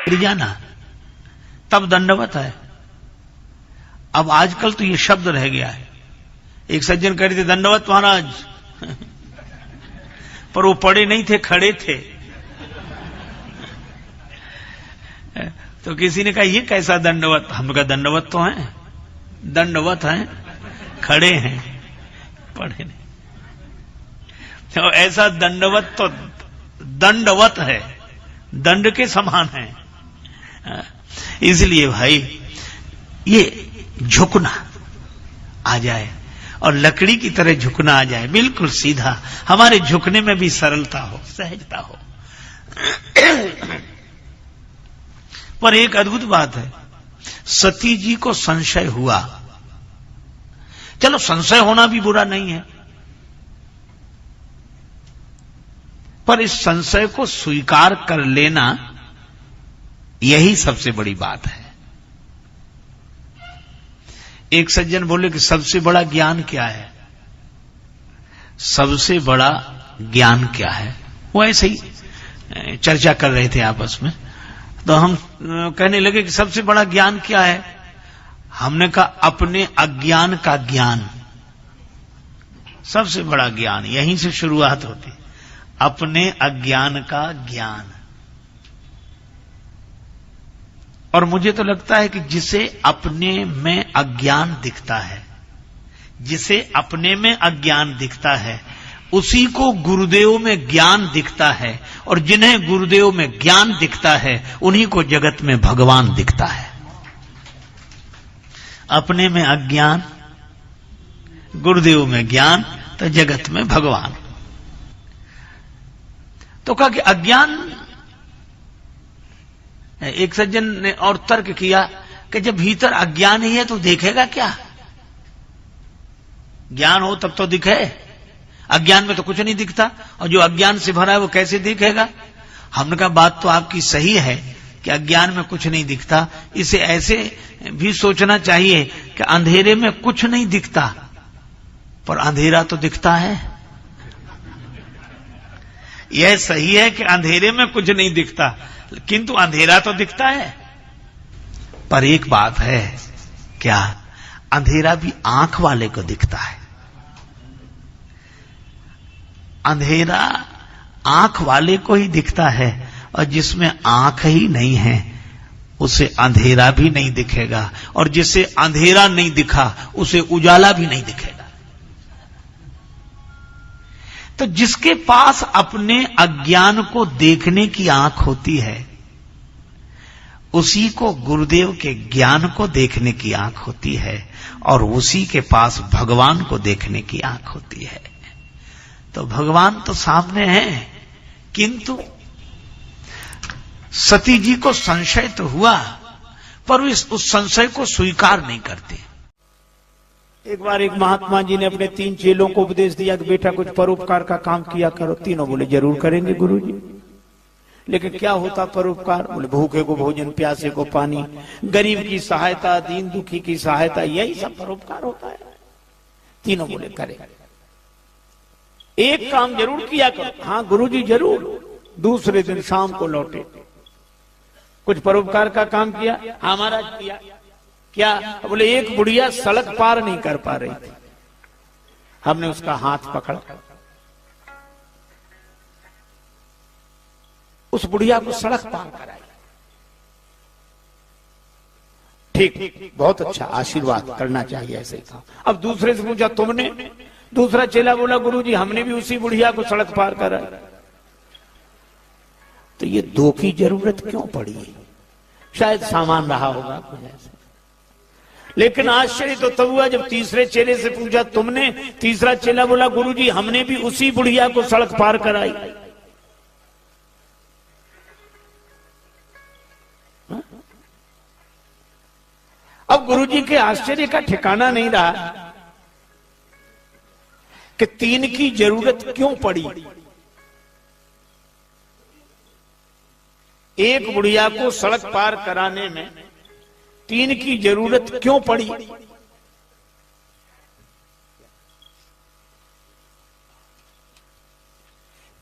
गिर जाना, तब दंडवत है। अब आजकल तो ये शब्द रह गया है। एक सज्जन कह रहे थे दंडवत महाराज, पर वो पड़े नहीं थे, खड़े थे। तो किसी ने कहा ये कैसा दंडवत? हमने कहा दंडवत तो है, दंडवत है, खड़े हैं, पड़े नहीं। तो ऐसा दंडवत तो दंडवत है, दंड के समान है। इसलिए भाई ये झुकना आ जाए और लकड़ी की तरह झुकना आ जाए, बिल्कुल सीधा, हमारे झुकने में भी सरलता हो, सहजता हो। पर एक अद्भुत बात है, सती जी को संशय हुआ। चलो संशय होना भी बुरा नहीं है, पर इस संशय को स्वीकार कर लेना यही सबसे बड़ी बात है। एक सज्जन बोले कि सबसे बड़ा ज्ञान क्या है? सबसे बड़ा ज्ञान क्या है? वो ऐसे ही चर्चा कर रहे थे आपस में, तो हम कहने लगे कि सबसे बड़ा ज्ञान क्या है? हमने कहा अपने अज्ञान का ज्ञान। सबसे बड़ा ज्ञान यहीं से शुरुआत होती, अपने अज्ञान का ज्ञान। और मुझे तो लगता है कि जिसे अपने में अज्ञान दिखता है, जिसे अपने में अज्ञान दिखता है, उसी को गुरुदेव में ज्ञान दिखता है, और जिन्हें गुरुदेव में ज्ञान दिखता है उन्हीं को जगत में भगवान दिखता है। अपने में अज्ञान, गुरुदेव में ज्ञान, तो जगत में भगवान। तो कहा कि अज्ञान, एक सज्जन ने और तर्क किया कि जब भीतर अज्ञान ही है तो देखेगा क्या? ज्ञान हो तब तो दिखे, अज्ञान में तो कुछ नहीं दिखता, और जो अज्ञान से भरा है वो कैसे दिखेगा? हमने कहा बात तो आपकी सही है कि अज्ञान में कुछ नहीं दिखता, इसे ऐसे भी सोचना चाहिए कि अंधेरे में कुछ नहीं दिखता, पर अंधेरा तो दिखता है। यह सही है कि अंधेरे में कुछ नहीं दिखता, किंतु अंधेरा तो दिखता है। पर एक बात है, क्या? अंधेरा भी आंख वाले को दिखता है। अंधेरा आंख वाले को ही दिखता है, और जिसमें आंख ही नहीं है उसे अंधेरा भी नहीं दिखेगा, और जिसे अंधेरा नहीं दिखा उसे उजाला भी नहीं दिखेगा। तो जिसके पास अपने अज्ञान को देखने की आंख होती है, उसी को गुरुदेव के ज्ञान को देखने की आंख होती है, और उसी के पास भगवान को देखने की आंख होती है। तो भगवान तो सामने है, किंतु सती जी को संशय तो हुआ, पर उस संशय को स्वीकार नहीं करते। एक बार एक महात्मा जी ने अपने 3 चेलों को उपदेश दिया कि बेटा कुछ परोपकार का काम किया करो। तीनों बोले जरूर करेंगे गुरुजी। लेकिन क्या होता परोपकार? बोले भूखे को भोजन, प्यासे को पानी, गरीब की सहायता, दीन दुखी की सहायता, यही सब परोपकार होता है। तीनों बोले करें। एक काम जरूर किया करो। हाँ गुरुजी जरूर। दूसरे दिन शाम को लौटे, कुछ परोपकार का काम किया? हाँ महाराज किया। क्या? बोले एक बुढ़िया सड़क पार नहीं कर पा रही थी, हमने उसका हाथ पकड़ा, उस बुढ़िया को सड़क पार कराई। ठीक, बहुत अच्छा, आशीर्वाद करना चाहिए ऐसे काम। अब दूसरे से पूछा तुमने? दूसरा चेला बोला गुरुजी हमने भी उसी बुढ़िया को सड़क पार कराई। तो ये 2 की जरूरत क्यों पड़ी? शायद सामान रहा होगा कुछ ऐसे। लेकिन आश्चर्य तो तब हुआ जब तीसरे चेले से पूछा तुमने? तीसरा चेला बोला गुरुजी हमने भी उसी बुढ़िया को सड़क पार कराई। अब गुरुजी के आश्चर्य का ठिकाना नहीं रहा कि 3 की जरूरत क्यों पड़ी। एक बुढ़िया को सड़क पार कराने में 3 की जरूरत क्यों पड़ी?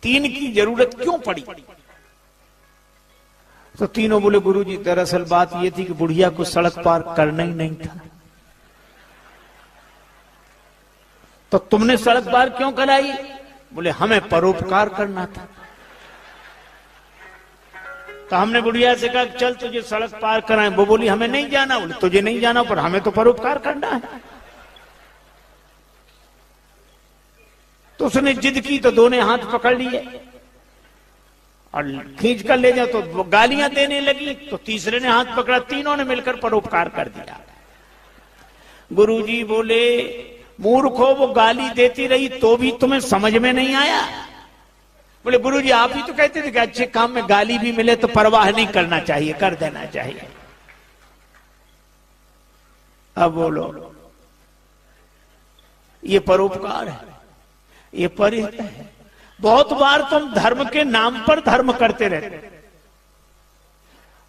तीन की जरूरत क्यों पड़ी? तो तीनों बोले गुरुजी दरअसल बात ये थी कि बुढ़िया को सड़क पार करना ही नहीं था। तो तुमने सड़क पार क्यों कराई? बोले हमें परोपकार करना था। तो हमने बुढ़िया से कहा चल तुझे सड़क पार कराएं। वो बोली हमें नहीं जाना। बोले तुझे नहीं जाना पर हमें तो परोपकार करना है। तो उसने जिद की तो दोनों हाथ पकड़ लिए और खींच कर ले जाओ तो वो गालियां देने लगी। तो तीसरे ने हाथ पकड़ा, तीनों ने मिलकर परोपकार कर दिया। गुरुजी बोले मूर्खो, वो गाली देती रही तो भी तुम्हें समझ में नहीं आया? बोले गुरुजी आप ही तो कहते थे कि अच्छे काम में गाली भी मिले तो परवाह नहीं करना चाहिए, कर देना चाहिए। अब बोलो ये परोपकार है, ये परिहित है। बहुत बार तुम धर्म के नाम पर धर्म करते रहते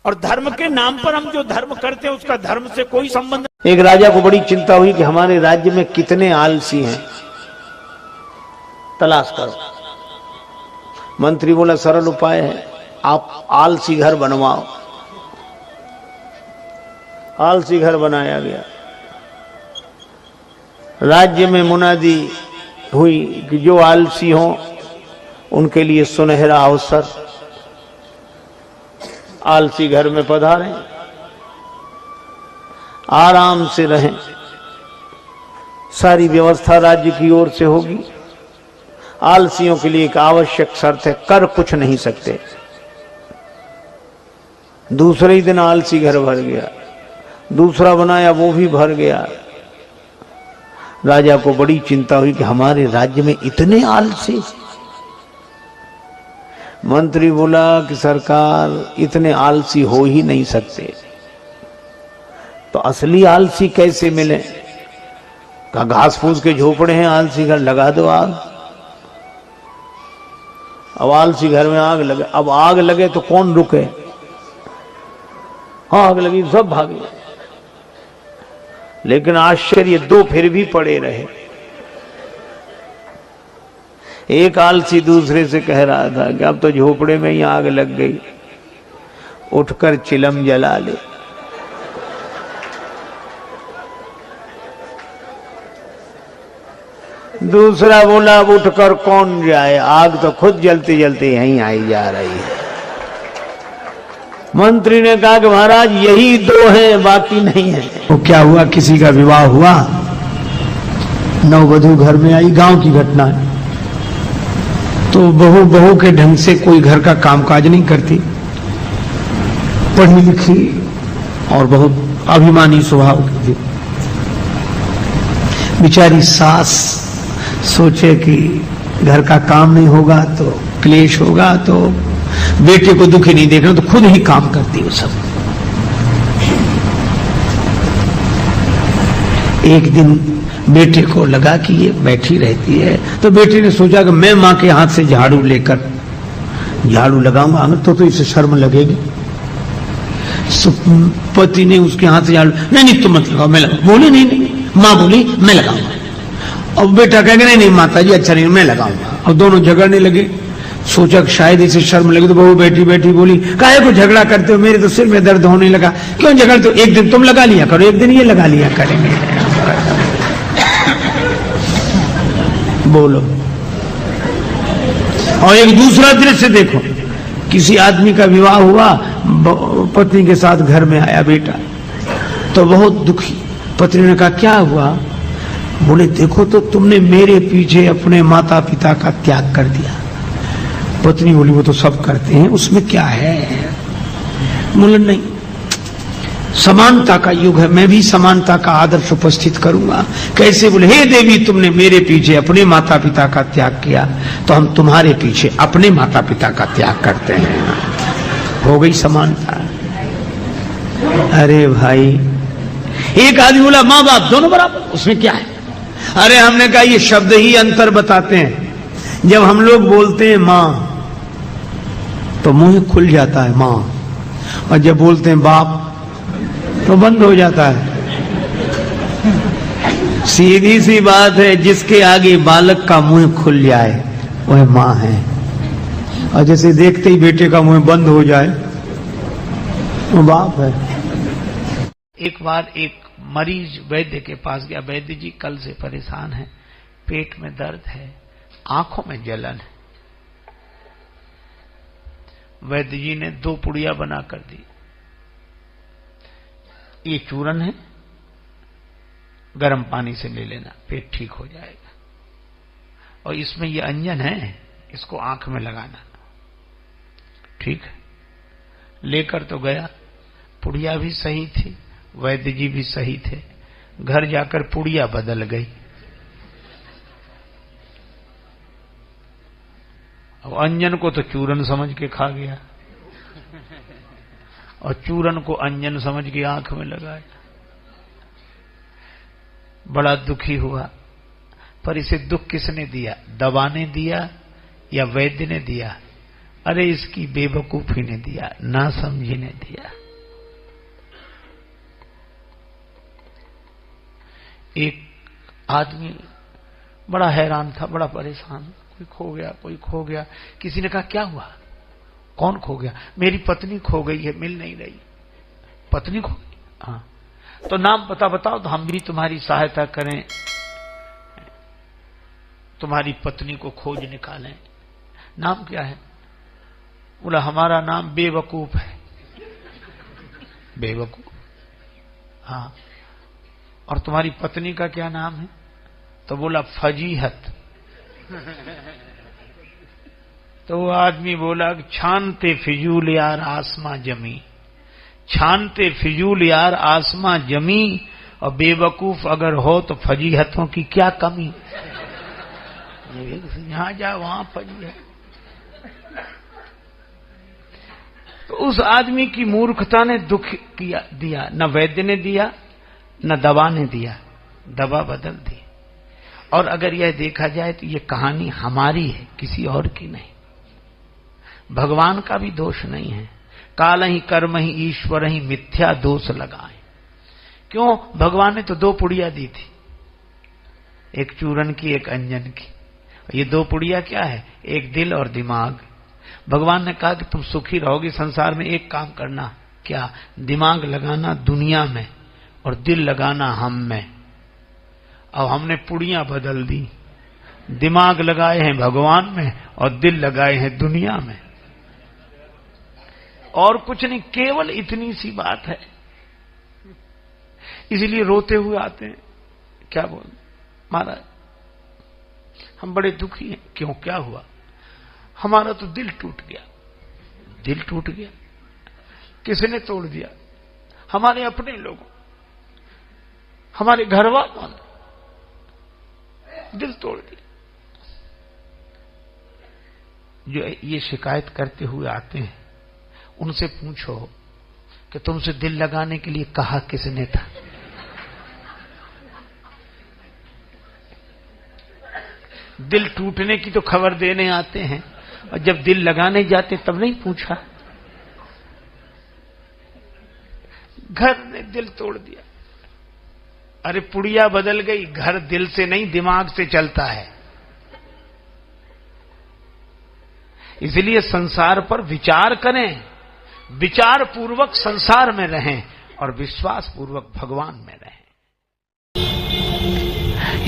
और धर्म के नाम पर हम जो धर्म करते हैं उसका धर्म से कोई संबंध। एक राजा को बड़ी चिंता हुई कि हमारे राज्य में कितने आलसी हैं, तलाश करो। मंत्री बोला सरल उपाय है, आप आलसी घर बनवाओ। आलसी घर बनाया गया। राज्य में मुनादी हुई कि जो आलसी हों उनके लिए सुनहरा अवसर, आलसी घर में पधारें, आराम से रहें, सारी व्यवस्था राज्य की ओर से होगी। आलसियों के लिए एक आवश्यक शर्त है, कर कुछ नहीं सकते। दूसरे ही दिन आलसी घर भर गया, दूसरा बनाया वो भी भर गया। राजा को बड़ी चिंता हुई कि हमारे राज्य में इतने आलसी। मंत्री बोला कि सरकार इतने आलसी हो ही नहीं सकते, तो असली आलसी कैसे मिले? कहा घास फूस के झोपड़े हैं, आलसी घर लगा दो आग। अब आलसी घर में आग लगे। अब आग लगे तो कौन रुके? आग लगी सब भागे। लेकिन आश्चर्य, दो फिर भी पड़े रहे। एक आलसी दूसरे से कह रहा था कि अब तो झोपड़े में ही आग लग गई, उठकर चिलम जला ले। दूसरा बोला अब उठकर कौन जाए, आग तो खुद जलते जलते यहीं आई जा रही है। मंत्री ने कहा कि महाराज यही दो हैं, बाकी नहीं है। तो क्या हुआ, किसी का विवाह हुआ, नववधू घर में आई, गांव की घटना है। तो बहू के ढंग से कोई घर का कामकाज नहीं करती, पढ़ी लिखी और बहुत अभिमानी स्वभाव की थी। बेचारी सास सोचे कि घर का काम नहीं होगा तो क्लेश होगा, तो बेटे को दुखी नहीं देखना, तो खुद ही काम करती वो सब। एक दिन बेटे को लगा कि ये बैठी रहती है, तो बेटे ने सोचा कि मैं मां के हाथ से झाड़ू लेकर झाड़ू लगाऊंगा, तो इसे शर्म लगेगी। पति ने उसके हाथ से झाड़ू, नहीं तुम मत लगाओ, मैं लगाऊं। बोली नहीं, मां बोली मैं लगाऊंगा। अब बेटा कहेगा नहीं माता जी अच्छा नहीं, मैं लगाऊंगा। अब दोनों झगड़ने लगे। सोचा कि शायद इसे शर्म लगे, तो बहू बैठी बोली काहे को झगड़ा करते हो, मेरे तो सिर में दर्द होने लगा। क्यों झगड़ते हो, एक दिन तुम लगा लिया करो, एक दिन ये लगा लिया करेंगे। बोलो। और एक दूसरा दृश्य देखो, किसी आदमी का विवाह हुआ, पत्नी के साथ घर में आया बेटा, तो बहुत दुखी। पत्नी ने कहा क्या हुआ? बोले देखो तो तुमने मेरे पीछे अपने माता पिता का त्याग कर दिया। पत्नी बोली वो तो सब करते हैं, उसमें क्या है? बोले नहीं, समानता का युग है, मैं भी समानता का आदर्श उपस्थित करूंगा। कैसे? बोले हे देवी, तुमने मेरे पीछे अपने माता पिता का त्याग किया, तो हम तुम्हारे पीछे अपने माता पिता का त्याग करते हैं। हो गई समानता। अरे भाई, एक आदमी बोला माँ बाप दोनों बराबर, उसमें क्या है? अरे हमने कहा ये शब्द ही अंतर बताते हैं। जब हम लोग बोलते हैं मां तो मुंह खुल जाता है मां, और जब बोलते हैं बाप तो बंद हो जाता है। सीधी सी बात है, जिसके आगे बालक का मुंह खुल जाए वह मां है, और जैसे देखते ही बेटे का मुंह बंद हो जाए वो बाप है। एक बार एक मरीज वैद्य के पास गया। वैद्य जी कल से परेशान है, पेट में दर्द है, आंखों में जलन है। वैद्य जी ने 2 पुड़िया बना कर दी। ये चूरन है, गर्म पानी से ले लेना, पेट ठीक हो जाएगा। और इसमें ये अंजन है, इसको आंख में लगाना। ठीक है, लेकर तो गया। पुड़िया भी सही थी, वैद्य जी भी सही थे। घर जाकर पुड़िया बदल गई। अब अंजन को तो चूरन समझ के खा गया और चूरन को अंजन समझ के आंख में लगाया। बड़ा दुखी हुआ। पर इसे दुख किसने दिया? दवा ने दिया या वैद्य ने दिया? अरे इसकी बेवकूफी ने दिया, ना समझी ने दिया। एक आदमी बड़ा हैरान था, बड़ा परेशान, कोई खो गया, कोई खो गया। किसी ने कहा क्या हुआ? कौन खो गया? मेरी पत्नी खो गई है, मिल नहीं रही। पत्नी खो गई? हाँ। तो नाम पता बताओ तो हम भी तुम्हारी सहायता करें, तुम्हारी पत्नी को खोज निकालें। नाम क्या है? बोला हमारा नाम बेवकूफ है। बेवकूफ? हाँ। और तुम्हारी पत्नी का क्या नाम है? तो बोला फजीहत। तो वो आदमी बोला छानते फिजूल यार आसमां जमी, छानते फिजूल यार आसमां जमी, और बेवकूफ अगर हो तो फजीहतों की क्या कमी। यहां जा वहां फजीहत। तो उस आदमी की मूर्खता ने दुख किया दिया। न वैद्य ने दिया, न दवा ने दिया, दवा बदल दी। और अगर यह देखा जाए तो यह कहानी हमारी है, किसी और की नहीं। भगवान का भी दोष नहीं है। काल ही कर्म ही ईश्वर ही मिथ्या दोष लगाए। क्यों? भगवान ने तो 2 पुड़िया दी थी, एक चूरन की, एक अंजन की। ये 2 पुड़िया क्या है? एक दिल और दिमाग। भगवान ने कहा कि तुम सुखी रहोगे संसार में, एक काम करना। क्या? दिमाग लगाना दुनिया में और दिल लगाना हम में। अब हमने पुड़ियां बदल दी, दिमाग लगाए हैं भगवान में और दिल लगाए हैं दुनिया में। और कुछ नहीं, केवल इतनी सी बात है। इसलिए रोते हुए आते हैं। क्या बोल महाराज, हम बड़े दुखी हैं। क्यों, क्या हुआ? हमारा तो दिल टूट गया। दिल टूट गया? किसने तोड़ दिया? हमारे अपने लोगों, हमारे घर वालों ने दिल तोड़ दिया। जो ये शिकायत करते हुए आते हैं, उनसे पूछो कि तुमसे दिल लगाने के लिए कहा किसने था? दिल टूटने की तो खबर देने आते हैं, और जब दिल लगाने जाते तब नहीं पूछा। घर ने दिल तोड़ दिया। अरे पुड़िया बदल गई, घर दिल से नहीं दिमाग से चलता है। इसलिए संसार पर विचार करें, विचार पूर्वक संसार में रहें और विश्वास पूर्वक भगवान में रहें।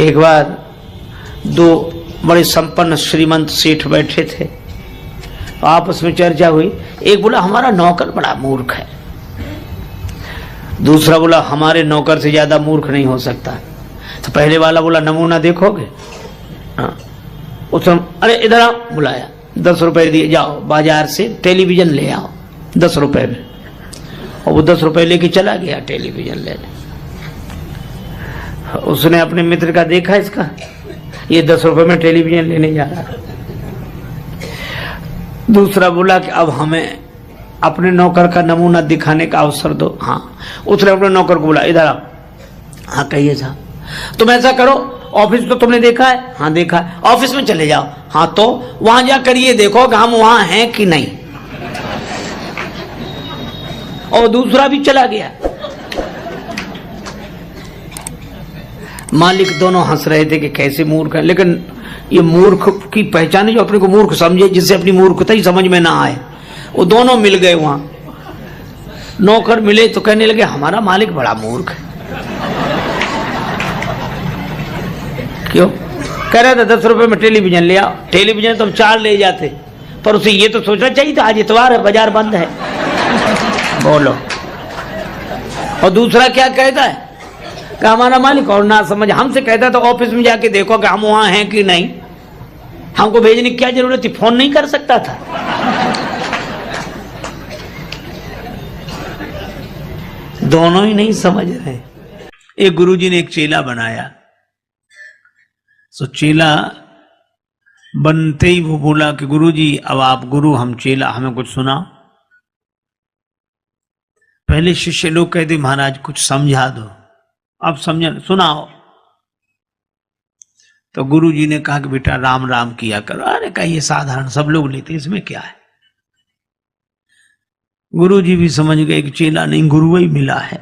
एक बार 2 बड़े संपन्न श्रीमंत सेठ बैठे थे, आपस में चर्चा हुई। एक बोला हमारा नौकर बड़ा मूर्ख है, दूसरा बोला हमारे नौकर से ज्यादा मूर्ख नहीं हो सकता। तो पहले वाला बोला नमूना देखोगे? हाँ। अरे इधर आओ, बुलाया, 10 रुपए दिए, जाओ बाजार से टेलीविजन ले आओ 10 रुपए में। और वो 10 रुपए लेके चला गया टेलीविजन लेने। उसने अपने मित्र का देखा, इसका ये 10 रुपए में टेलीविजन लेने जा रहा। दूसरा बोला कि अब हमें अपने नौकर का नमूना दिखाने का अवसर दो। हाँ। उसने अपने नौकर को बोला इधर आओ। हाँ कहिए साहब। तुम ऐसा करो, ऑफिस तो तुमने देखा है? हाँ देखा है। ऑफिस में चले जाओ। हाँ तो वहां जाकर ये देखो कि हम वहां हैं कि नहीं। और दूसरा भी चला गया। मालिक दोनों हंस रहे थे कि कैसे मूर्ख है, लेकिन ये मूर्ख की पहचान है जो अपने को मूर्ख समझे, जिससे अपनी मूर्खता ही समझ में ना आए। वो दोनों मिल गए वहां। नौकर मिले तो कहने लगे हमारा मालिक बड़ा मूर्ख है। क्यों? कह रहा था 10 रुपए में टेलीविजन ले आओ। टेलीविजन तो हम 4 ले जाते, पर उसे ये तो सोचना चाहिए था आज इतवार है, बाजार बंद है। बोलो। और दूसरा क्या कहता है कि हमारा मालिक और ना समझ, हमसे कहता तो ऑफिस में जाके देखो कि हम वहां हैं कि नहीं, हमको भेजने की क्या जरूरत थी, फोन नहीं कर सकता था। दोनों ही नहीं समझ रहे। एक गुरुजी ने एक चेला बनाया, तो चेला बनते ही वो बोला कि गुरुजी अब आप गुरु हम चेला, हमें कुछ सुनाओ। पहले शिष्य लोग कहते महाराज कुछ समझा दो, आप समझा सुनाओ। तो गुरुजी ने कहा कि बेटा राम राम किया करो। अरे कहा ये साधारण सब लोग लेते, इसमें क्या है। गुरुजी भी समझ गए कि चेला नहीं गुरु ही मिला है।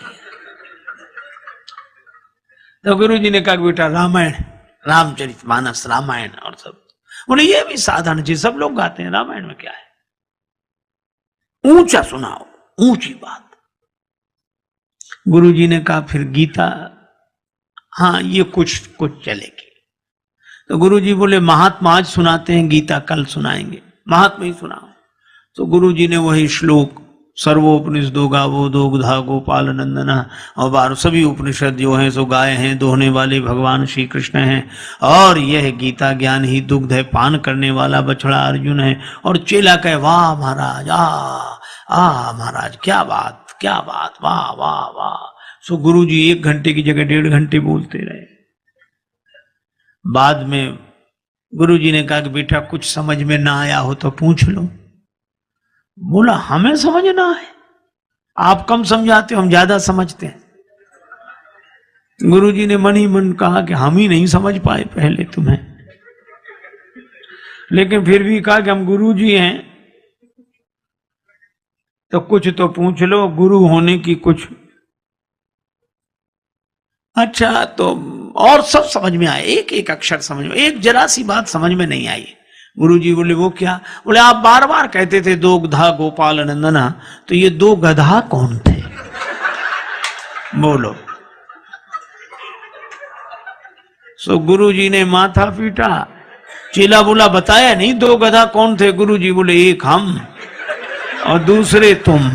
तो गुरुजी ने कहा कि बेटा रामायण, रामचरितमानस, रामायण और सब। बोले ये भी साधारण चीज सब लोग गाते हैं, रामायण में क्या है, ऊंचा सुनाओ, ऊंची बात। गुरुजी ने कहा फिर गीता, हाँ ये कुछ चलेगी। तो गुरुजी बोले महात्मा आज सुनाते हैं, गीता कल सुनाएंगे, महात्मा ही सुनाओ। तो गुरुजी ने वही श्लोक सर्वोपनिषदो गावो दोग्धा गोपाल नंदना और 12 सभी उपनिषद जो हैं सो गाय हैं, दोहने वाले भगवान श्री कृष्ण हैं, और यह गीता ज्ञान ही दुग्ध है, पान करने वाला बछड़ा अर्जुन है। और चेला कहे वाह महाराज, आ महाराज क्या बात, क्या बात, वाह वाह वाह। सो गुरुजी 1 घंटे की जगह 1.5 घंटे बोलते रहे। बाद में गुरुजी ने कहा कि बेटा कुछ समझ में ना आया हो तो पूछ लो। बोला हमें समझना है, आप कम समझाते हो, हम ज्यादा समझते हैं। गुरुजी ने मन ही मन कहा कि हम ही नहीं समझ पाए पहले तुम्हें, लेकिन फिर भी कहा कि हम गुरुजी हैं तो कुछ तो पूछ लो, गुरु होने की कुछ। अच्छा तो और सब समझ में आए, एक एक अक्षर समझ में, एक जरा सी बात समझ में नहीं आई। गुरुजी बोले वो क्या? बोले आप बार बार कहते थे दोग्धा गोपाल नंदना, तो ये 2 गधा कौन थे? बोलो। सो गुरुजी ने माथा पीटा। चेला बोला बताया नहीं 2 गधा कौन थे? गुरुजी बोले एक हम और दूसरे तुम।